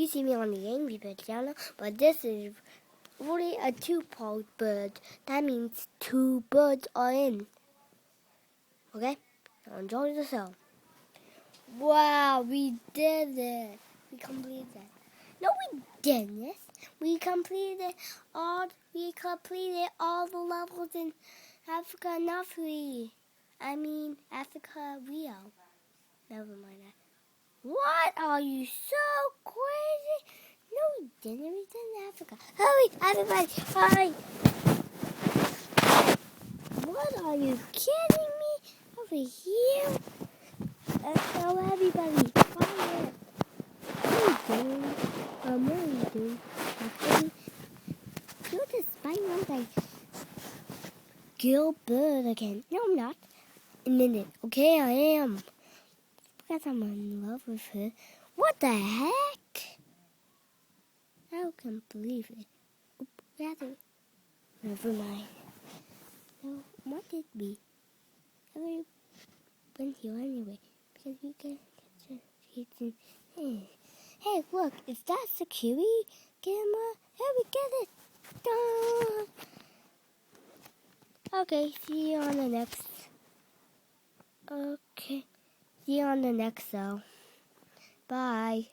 see me on the Angry Bird channel, but this is really a two-part bird. That means 2 birds are in. Okay? So enjoy the show. Wow, we did it. We completed it. No, we didn't. We completed all the levels in Africa, not free. Africa Rio. Never mind that. What? Are you so crazy? No, we didn't. We did in Africa. Hurry, everybody, hurry. What, are you kidding me? Over here? Tell everybody. Quiet. What are you doing? What are you doing? Okay. You're just spying on my girl bird again. No, I'm not. A minute. Okay, I am. Because I'm in love with her. What the heck? I can't believe it. Never mind. No, what did we? I went here anyway. Because we can get Hey, look. Is that security camera? Hey, we get it. Okay, see you on the next. Okay. See you on the next show. Bye.